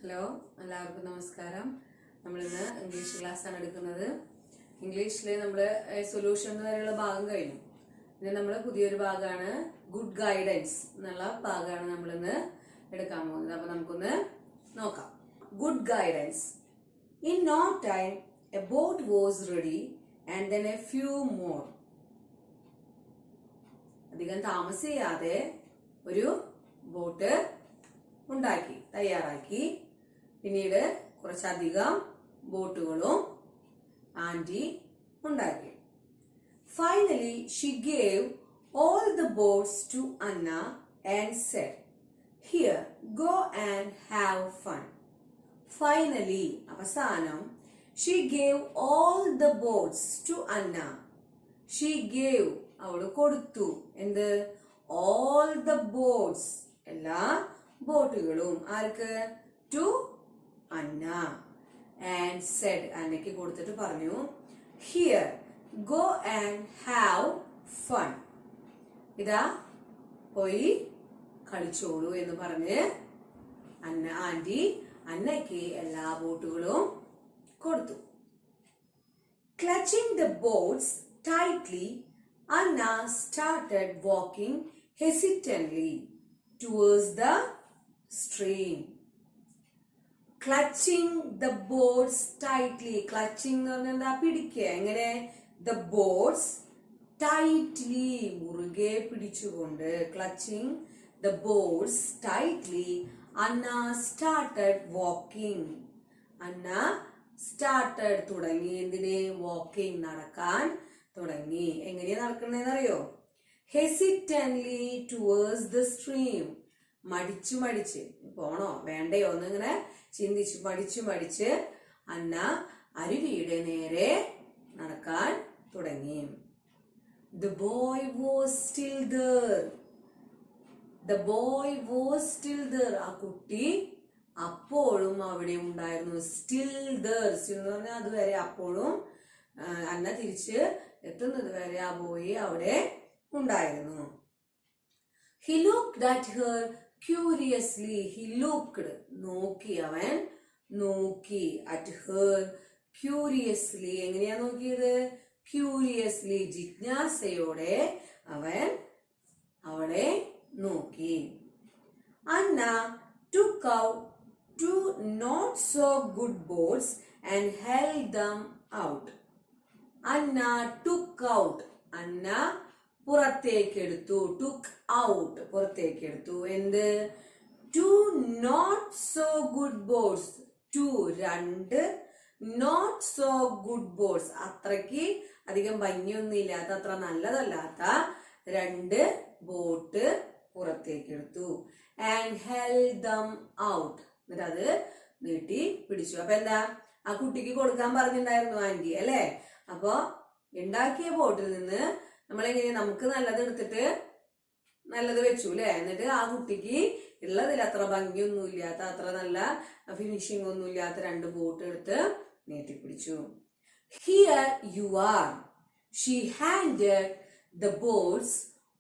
Hello, എല്ലാവർക്കും നമസ്കാരം. നമ്മളിന്ന് ഇംഗ്ലീഷ് ക്ലാസ് ആണ് എടുക്കുന്നത്. ഇംഗ്ലീഷിൽ നമ്മൾ സൊല്യൂഷൻ വരെയുള്ള ഭാഗം കഴിഞ്ഞു. ഇനി നമ്മൾ പുതിയൊരു ഭാഗമാണ് ഗുഡ് ഗൈഡൻസ് എന്നുള്ള ഭാഗമാണ് നമ്മളിന്ന് എടുക്കാൻ പോകുന്നത്. അപ്പൊ നമുക്കൊന്ന് നോക്കാം. Good guidance. In no time a boat was ready and then a few more. അധികം താമസിയാതെ ഒരു ബോട്ട് തയ്യാറാക്കി. പിന്നീട് കുറച്ചധികം ബോട്ടുകളും ആന്റി ഉണ്ടാക്കി. Finally she gave all the boats to Anna and said, here go and have fun. Finally അവസാനം she gave all the boats to Anna. She gave അവൾ കൊടുത്തു. എന്ത്? ഓൾ ദ ബോട്ട്സ് എല്ലാ ബോട്ടുകളും. ആർക്ക്? To Anna. ആൻഡ് സെഡ് അന്നയ്ക്ക് കൊടുത്തിട്ട് പറഞ്ഞു, here go and have fun. ഇതാ പോയി കളിച്ചോളൂ എന്ന് പറഞ്ഞ് ആന്റി അന്നയ്ക്ക് എല്ലാ ബോട്ടുകളും കൊടുത്തു. Clutching the boats tightly, Anna started walking hesitantly towards the stream. Clutching the boats tightly. Clutching എന്ന് പറഞ്ഞാൽ എന്താ? പിടിക്കുക. എങ്ങനെ? The boats tightly മുറുകെ പിടിച്ചുകൊണ്ട്. Clutching the boats tightly, Anna started walking. Anna started തുടങ്ങി. എന്തിനെ? walking നടക്കാൻ തുടങ്ങി. എങ്ങനെയാ നടക്കണെന്ന് അറിയോ? ഹെസിറ്റന്റ്ലി ടുവേഴ്സ് ദ സ്ട്രീം. മടിച്ച് പോണോ വേണ്ടയോ എന്നിങ്ങനെ ചിന്തിച്ച് മടിച്ച് അന്ന അരുവിയുടെ നേരെ നടക്കാൻ തുടങ്ങി. The boy was still there. The boy was still there. ആ കുട്ടി അപ്പോഴും അവിടെ ഉണ്ടായിരുന്നു. Still there. Still എന്ന് പറഞ്ഞാൽ അതുവരെ അപ്പോഴും അന്ന തിരിച്ച് എത്തുന്നത് വരെ ആ ബോയ് അവിടെ ഉണ്ടായിരുന്നു. He looked at her curiously. He looked നോക്കി. അവൻ നോക്കി. at her curiously. എങ്ങനെയാ നോക്കിയത്? curiously ജിജ്ഞാസയോടെ അവൻ അവളെ നോക്കി. Anna took out two not so good boats and held them out. Anna took out. Anna പുറത്തേക്കെടുത്തു. took out പുറത്തേക്കെടുത്തു. എന്ത്? two not so good boats. two രണ്ട് not so good boats അത്രയ്ക്ക് അധികം ഭംഗിയൊന്നും ഇല്ലാത്ത, അത്ര നല്ലതല്ലാത്ത രണ്ട് boat പുറത്തേക്കെടുത്തു. and held them out. എന്നിട്ട് അത് നീട്ടി പിടിച്ചു. അപ്പൊ എന്താ? ആ കുട്ടിക്ക് കൊടുക്കാൻ പറഞ്ഞിട്ടുണ്ടായിരുന്നു ആന്റി അല്ലെ? അപ്പൊ ഉണ്ടാക്കിയ ബോട്ടിൽ നിന്ന് നമ്മളെങ്ങനെ നമുക്ക് നല്ലത് എടുത്തിട്ട് നല്ലത് വെച്ചു അല്ലെ? എന്നിട്ട് ആ കുട്ടിക്ക് ഉള്ളതിൽ അത്ര ഭംഗിയൊന്നും ഇല്ലാത്ത, അത്ര നല്ല ഫിനിഷിംഗ് ഒന്നും ഇല്ലാത്ത രണ്ട് ബോട്ട് എടുത്ത് നീട്ടിപ്പിടിച്ചു. Here you are. She handed the boats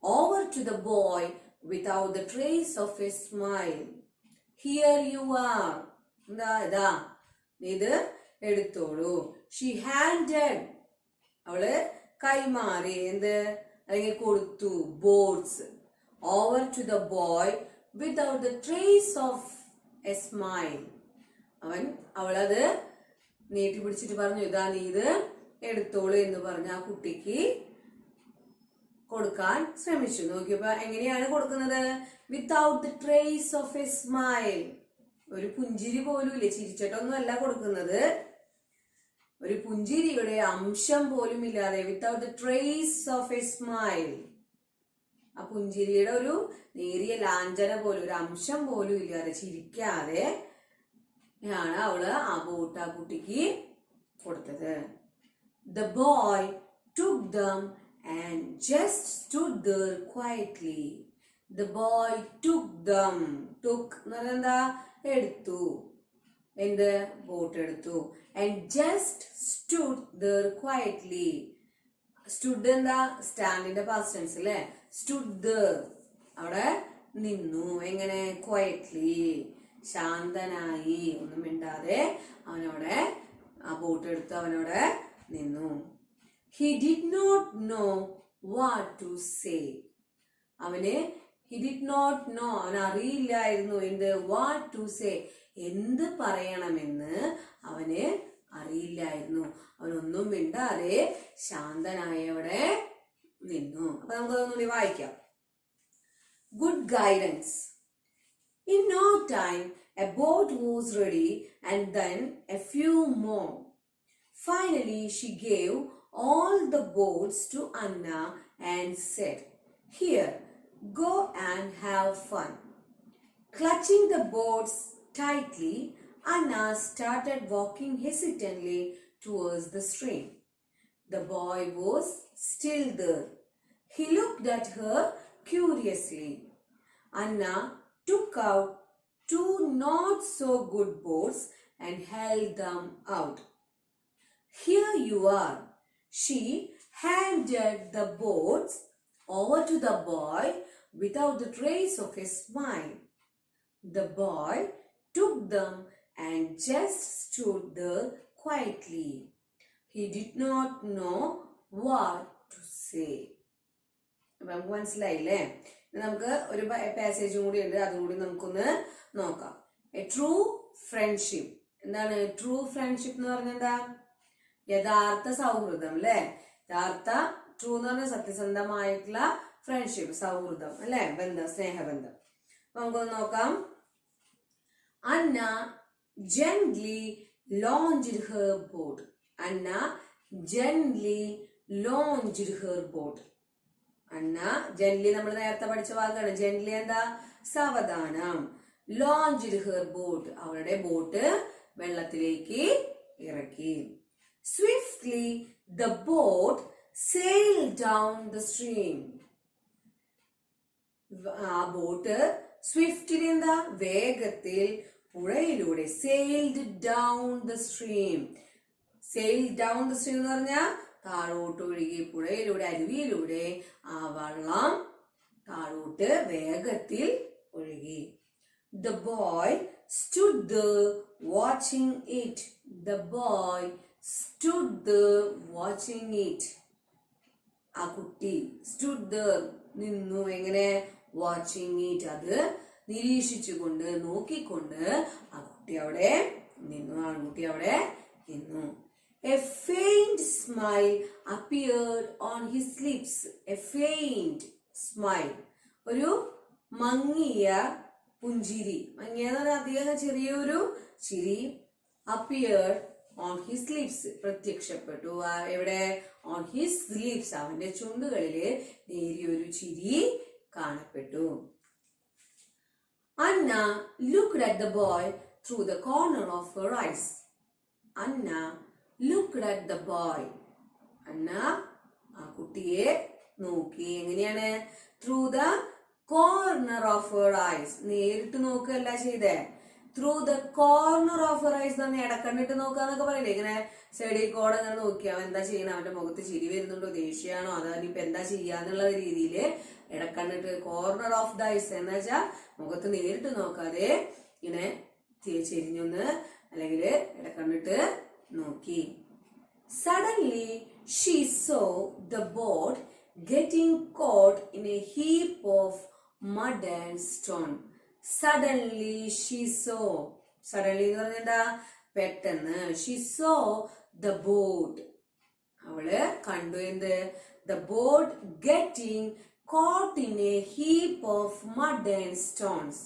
over to the boy without the trace of a smile. Here you are. ഇതാ ഇത് എടുത്തോളൂ. She handed അവള് കൈമാറി. എന്ത്? അല്ലെങ്കിൽ കൊടുത്തു. Boats over to the boy without the trace of a smile. അവളത് നീട്ടി പിടിച്ചിട്ട് പറഞ്ഞു, ഇതാ നീ ഇത് എടുത്തോളൂ എന്ന് പറഞ്ഞ് ആ കുട്ടിക്ക് കൊടുക്കാൻ ശ്രമിച്ചു. നോക്കിയപ്പോ എങ്ങനെയാണ് കൊടുക്കുന്നത്? Without the trace of a smile. ഒരു പുഞ്ചിരി പോലും ഇല്ല. ചിരിച്ചിട്ടൊന്നും അല്ല കൊടുക്കുന്നത്. ഒരു പുഞ്ചിരിയുടെ അംശം പോലും ഇല്ലാതെ. Without the trace of a smile. ആ പുഞ്ചിരിയുടെ ഒരു നേരിയ ലാഞ്ചന പോലും, ഒരു അംശം പോലും ഇല്ലാതെ, ചിരിക്കാതെ ആണ് അവള് ആ ബോട്ട് ആ കുട്ടിക്ക് കൊടുത്തത്. The boy took them and just stood there quietly. The boy took them. took എന്ന് പറഞ്ഞാൽ എന്താ? എടുത്തു. എന്ത്? ബോട്ട് എടുത്തു. and just stood there quietly. stood എന്താ? സ്റ്റാൻഡിന്റെ പാസ്റ്റ് ടെൻസ് അല്ലേ? stood there അവിടെ നിന്നു. എങ്ങനെ? quietly ശാന്തനായി, ഒന്നും മിണ്ടാതെ അവനവിടെ ആ ബോട്ട് എടുത്ത് അവനവിടെ നിന്നു. He did not know what to say. അവന് he did not know, അവൻ അറിയില്ലായിരുന്നു എന്ത് what to say, എന്ത് പറയണമെന്ന് അവന് അറിയില്ലായിരുന്നു. അവനൊന്നും മിണ്ടാതെ ശാന്തനായി അവിടെ നിന്നു. അപ്പൊ നമുക്ക് അതൊന്നുകൂടി വായിക്കാം. Good guidance. In no time, a boat was ready and then a few more. Finally, she gave all the boats to Anna and said, "Here, go and have fun." Clutching the boats tightly, Anna started walking hesitantly towards the stream. The boy was still there. He looked at her curiously. Anna took out 2 not so good boats and held them out. "Here you are." She handed the boats over to the boy without the trace of a smile. The boy took them and just stood there quietly. He did not know what to say. നമുക്ക് മനസ്സിലായില്ലേ? നമുക്ക് ഒരു പാസേജും കൂടി ഉണ്ട്, അതും കൂടി നമുക്കൊന്ന് നോക്കാം. A true friendship. എന്താണ് ട്രൂ ഫ്രണ്ട്ഷിപ്പ് എന്ന് പറഞ്ഞാൽ? എന്താ? യഥാർത്ഥ സൗഹൃദം അല്ലെ? യഥാർത്ഥ ട്രൂ എന്ന് പറഞ്ഞാൽ സത്യസന്ധമായിട്ടുള്ള ഫ്രണ്ട്ഷിപ്പ്, സൗഹൃദം അല്ലെ, ബന്ധം, സ്നേഹബന്ധം. നമുക്കൊന്ന് നോക്കാം. Anna gently launched her boat. Anna gently launched her boat. Anna gently നമ്മൾ നേരത്തെ പഠിച്ച വാക്കാണ്. gently എന്താ? സാവധാനം. launched her boat, അവളുടെ ബോട്ട് വെള്ളത്തിലേക്ക് ഇറക്കി. Swiftly the boat sailed down the stream. ആ ബോട്ട് സ്വിഫ്റ്റിൽ എന്താ? വേഗത്തിൽ പുഴയിലൂടെ. sailed down the stream. sailed down the stream എന്ന് പറഞ്ഞാൽ താഴോട്ട് ഒഴുകി, പുഴയിലൂടെ, അരുവിയിലൂടെ ആ വെള്ളം താഴോട്ട് വേഗത്തിൽ ഒഴുകി. The boy stood there watching it. The boy stood there watching it. ആ കുട്ടി stood there നിന്നു. എങ്ങനെ? watching it, അത് നിരീക്ഷിച്ചുകൊണ്ട്, നോക്കിക്കൊണ്ട് ആ കുട്ടി അവിടെ നിന്നു. ആൺകുട്ടി അവിടെ നിന്നു. A faint smile appeared on his lips. A faint smile, ഒരു മങ്ങിയ പുഞ്ചിരി. മങ്ങിയെന്ന് പറഞ്ഞാൽ അധികം ചെറിയൊരു ചിരി. appeared on his lips, പ്രത്യക്ഷപ്പെട്ടു. എവിടെ? on his lips, അവന്റെ ചുണ്ടുകളില് നേരിയൊരു ചിരി കാണപ്പെട്ടു. Anna looked at the boy through the corner of her eyes. Anna looked at the boy. Anna ആ കുട്ടിയെ നോക്കി. എങ്ങനെയാണ്? through the corner of her eyes. നേരിട്ട് നോക്കുകയല്ല ചെയ്തേ. through the corner of her eyes തന്നെ ഇടക്കണ്ണിട്ട് നോക്കാന്നൊക്കെ പറയില്ലേ? ഇങ്ങനെ സൈഡിൽ കൂടെ അങ്ങനെ നോക്കി അവൻ എന്താ ചെയ്യണം, അവന്റെ മുഖത്ത് ചിരി വരുന്നുണ്ടോ, ദേഷ്യമാണോ, അതാനിപ്പോ എന്താ ചെയ്യാന്നുള്ള രീതിയില് ഇടക്കണ്ണിട്ട്, കോർണർ ഓഫ് ദ ഐസ് എന്ന് വെച്ചാൽ മുഖത്ത് നേരിട്ട് നോക്കാതെ ഇങ്ങനെ ചെരിഞ്ഞൊന്ന് അല്ലെങ്കിൽ ഇടക്കണ്ണിട്ട് നോക്കി. Suddenly she saw the boat getting caught in a heap of mud and stone. Suddenly she saw, suddenly എന്ന് പറഞ്ഞാൽ എന്താ? പെട്ടെന്ന്. she saw the boat, അവള് കണ്ടു എന്ത്? the boat getting caught in a heap of mud and stones.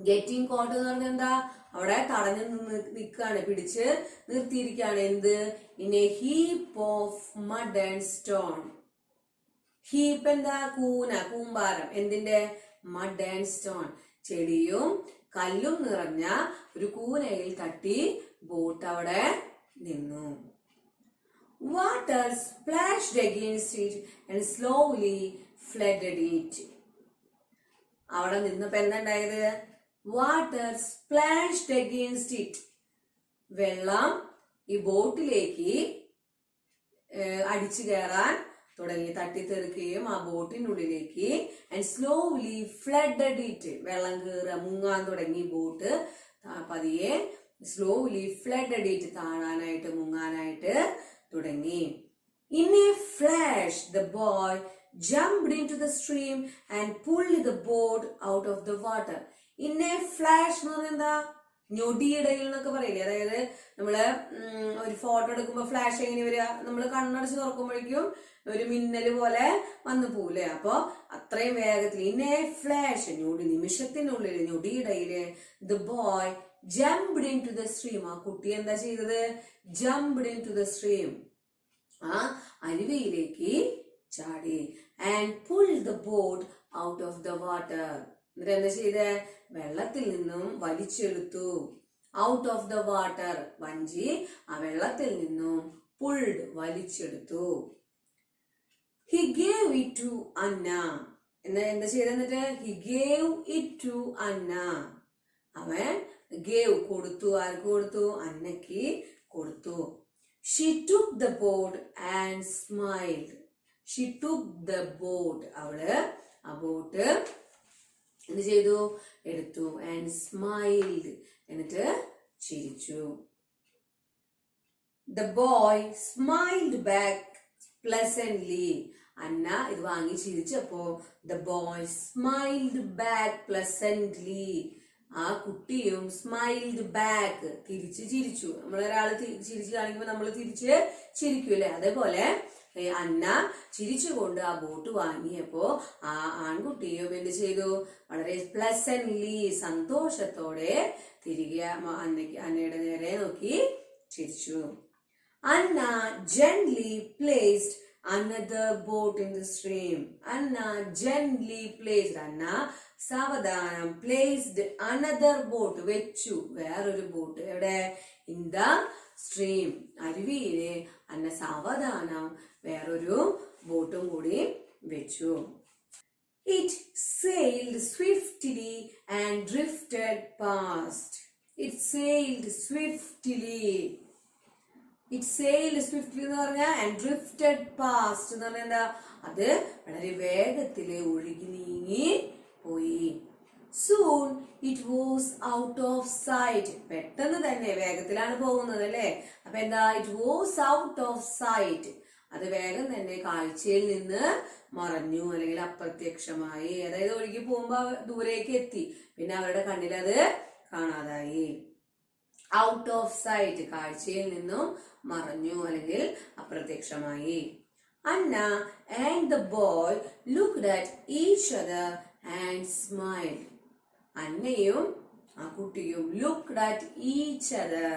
getting caught എന്ന് പറഞ്ഞാൽ എന്താ? അവിടെ തടഞ്ഞു നിൽക്കാണ്, പിടിച്ച് നിർത്തിയിരിക്കുകയാണ്. എന്ത്? in a heap of mud and stone. heap എന്താ? കൂന, കൂമ്പാരം. എന്തിന്റെ? mud and stone, ചെടിയും കല്ലും നിറഞ്ഞ ഒരു കൂനയിൽ തട്ടി ബോട്ട് അവിടെ നിന്നു. water splashed against it and slowly flooded it. അവിടെ നിന്നപ്പോ എന്തുണ്ടായത്? water splashed against it, വെള്ളം ഈ ബോട്ടിലേക്ക് അടിച്ചു കയറാൻ തുടങ്ങി തട്ടിത്തെറിക്കുകയും ആ ബോട്ടിനുള്ളിലേക്ക് ആൻഡ് സ്ലോലി ഫ്ലഡഡ് ഇറ്റ്, വെള്ളം കയറുക, മുങ്ങാൻ തുടങ്ങി ബോട്ട്. പതിയെ സ്ലോലി ഫ്ലഡഡ് ഇറ്റ്, താഴാനായിട്ട് മുങ്ങാനായിട്ട് തുടങ്ങി. In a flash, the boy jumped into the stream and pulled the boat out of the water. In a flash എന്ന് പറഞ്ഞാൽ എന്താ? ഞൊടിയിടയിൽ എന്നൊക്കെ പറയില്ലേ, അതായത് നമ്മള് ഒരു ഫോട്ടോ എടുക്കുമ്പോ ഫ്ലാഷ് എങ്ങനെ വരിക, നമ്മൾ കണ്ണടച്ച് തുറക്കുമ്പോഴേക്കും ഒരു മിന്നല് പോലെ വന്നു പോകൂലേ, അപ്പൊ അത്രയും വേഗത്തിൽ. ഇൻ എ ഫ്ലാഷ്, നിമിഷത്തിനുള്ളിൽ, ഞൊടിയിടയില്, the boy jumped into the stream, ആ കുട്ടി എന്താ ചെയ്തത്? jumped into the stream, ആ അരുവിയിലേക്ക് ചാടി. And pulled the boat out of the water, എന്നിട്ട് എന്താ ചെയ്തേ? വെള്ളത്തിൽ നിന്നും വലിച്ചെടുത്തു. ഔട്ട് ഓഫ് ദ വാട്ടർ, വഞ്ചി ആ വെള്ളത്തിൽ നിന്നും പുൾഡ്, വലിച്ചെടുത്തു. He gave it to Anna, എന്താ ചെയ്ത? എന്നിട്ട് he gave it to Anna, അവൻ ഗേവ് കൊടുത്തു. ആർക്ക് കൊടുത്തു? അന്നയ്ക്ക് കൊടുത്തു. She took the boat and smiled. ഷി took the boat, അവള് ആ ബോട്ട് എന്ത് ചെയ്തു? എടുത്തു. ആൻഡ് സ്മൈൽഡ്, എന്നിട്ട് ചിരിച്ചു. ദ ബോയ് സ്മൈൽഡ് ബാക്ക് പ്ലസന്റ്ലി, അന്ന ഇത് വാങ്ങി ചിരിച്ചപ്പോ ദ ബോയ് സ്മൈൽഡ് ബാക്ക് പ്ലസന്റ്ലി, ആ കുട്ടിയും സ്മൈൽഡ് ബാക്ക്, തിരിച്ച് ചിരിച്ചു. നമ്മളൊരാള് ചിരിച്ചു കാണിക്കുമ്പോ നമ്മൾ തിരിച്ച് ചിരിക്കൂലേ, അതേപോലെ അന്ന ചിരിച്ചുകൊണ്ട് ആ ബോട്ട് വാങ്ങിയപ്പോ ആ ആൺകുട്ടിയും എന്ത് ചെയ്തു? വളരെ പ്ലസന്റ്ലി, സന്തോഷത്തോടെ തിരികെ അന്നയുടെ നേരെ നോക്കി ചിരിച്ചു. അന്ന gently placed another boat in the stream. Anna gently placed, അന്ന സാവധാനം, placed another boat, വെച്ചു വേറൊരു ബോട്ട്. എവിടെ? in the stream, അരുവിയിലെ അന്ന സാവധാനം വേറൊരു ബോട്ടും കൂടി വെച്ചു. It sailed swiftly and drifted past. It sailed swiftly. It sailed swiftly എന്ന് പറഞ്ഞാൽ and drifted past എന്ന് പറഞ്ഞാൽ എന്താ? അത് വളരെ വേഗത്തില് ഒഴുകി നീങ്ങി പോയി. Soon it was out of sight. പെട്ടെന്ന് തന്നെ, വേഗത്തിലാണ് പോകുന്നത് അല്ലേ, അപ്പൊ എന്താ? it was out of sight, അത് വേഗം തന്നെ കാഴ്ചയിൽ നിന്ന് മറഞ്ഞു, അല്ലെങ്കിൽ അപ്രത്യക്ഷമായി. അതായത് ഒഴുകി പോകുമ്പോ ദൂരേക്ക് എത്തി, പിന്നെ അവരുടെ കണ്ണിൽ അത് കാണാതായി. ഔട്ട് ഓഫ് സൈറ്റ്, കാഴ്ചയിൽ നിന്നും മറഞ്ഞു അല്ലെങ്കിൽ അപ്രത്യക്ഷമായി. Anna and the boy looked at each other and smiled. അന്നയും ആ കുട്ടിയും ലുക്ക്ഡ് അറ്റ് ഈച്ച് അതർ,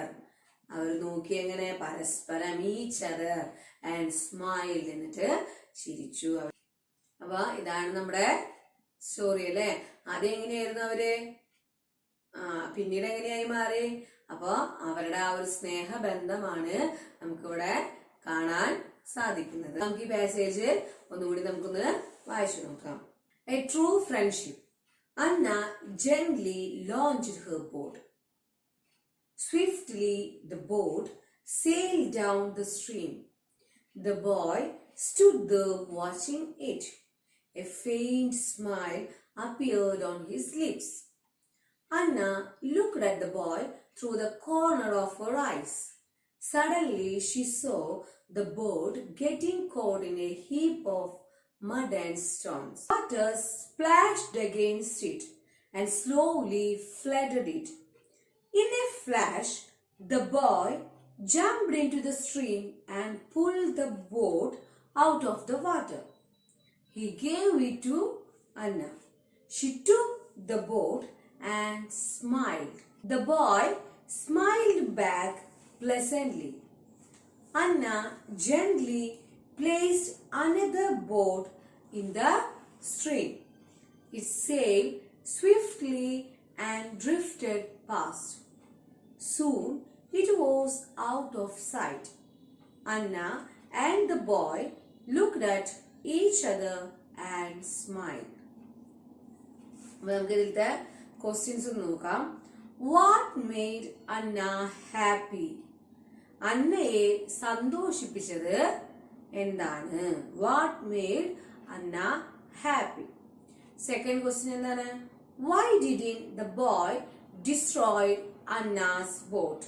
അവർ നോക്കി എങ്ങനെ? പരസ്പരം, ഈച്ച് അതർ ആൻഡ് സ്മൈൽഡ്, എന്നിട്ട് ചിരിച്ചു. അപ്പൊ ഇതാണ് നമ്മുടെ സ്റ്റോറി അല്ലെ. ആദ്യം എങ്ങനെയായിരുന്നു അവര്? പിന്നീട് എങ്ങനെയായി മാറി? അപ്പൊ അവരുടെ ആ ഒരു സ്നേഹബന്ധമാണ് നമുക്കിവിടെ കാണാൻ സാധിക്കുന്നത്. നമുക്ക് ഈ പാസേജ് ഒന്നുകൂടി നമുക്കൊന്ന് വായിച്ചു നോക്കാം. A true friendship. Anna gently launched her boat. Swiftly the boat sailed down the stream. The boy stood there watching it. A faint smile appeared on his lips. Anna looked at the boy through the corner of her eyes. Suddenly she saw the boat getting caught in a heap of mud and stones. Water splashed against it and slowly flooded it. In a flash, the boy jumped into the stream and pulled the boat out of the water. He gave it to Anna. She took the boat and smiled. The boy smiled back pleasantly. Anna gently placed another boat in the stream. It sailed swiftly and drifted past. Soon it was out of sight. Anna and the boy looked at each other and smiled. നമുക്ക് ഇതിലത്തെ questions നോക്കാം. What made Anna happy? അന്നയെ സന്തോഷിപ്പിച്ചത് എന്താണ്? What made Anna happy? Second question എന്താണ്? Why didn't the boy destroy Anna's boat?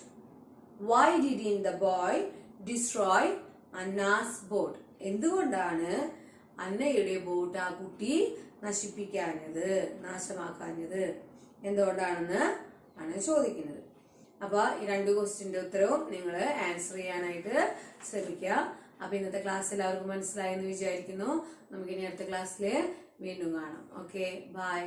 Why didn't the boy destroy Anna's boat? എന്തുകൊണ്ടാണ് അന്നയുടെ boat ആ കുട്ടി നശിപ്പിക്കാഞ്ഞത്, നാശമാക്കാഞ്ഞത്? എന്തുകൊണ്ടാണെന്ന് ആണ് ചോദിക്കുന്നത്. അപ്പൊ ഈ 2 ക്വസ്റ്റ്യന്റെ ഉത്തരവും നിങ്ങൾ ആൻസർ ചെയ്യാനായിട്ട് ശ്രമിക്കുക. അപ്പൊ ഇന്നത്തെ ക്ലാസ് എല്ലാവർക്കും മനസ്സിലായെന്ന് വിചാരിക്കുന്നു. നമുക്ക് ഇനി അടുത്ത ക്ലാസ്സിൽ വീണ്ടും കാണാം. Okay, by.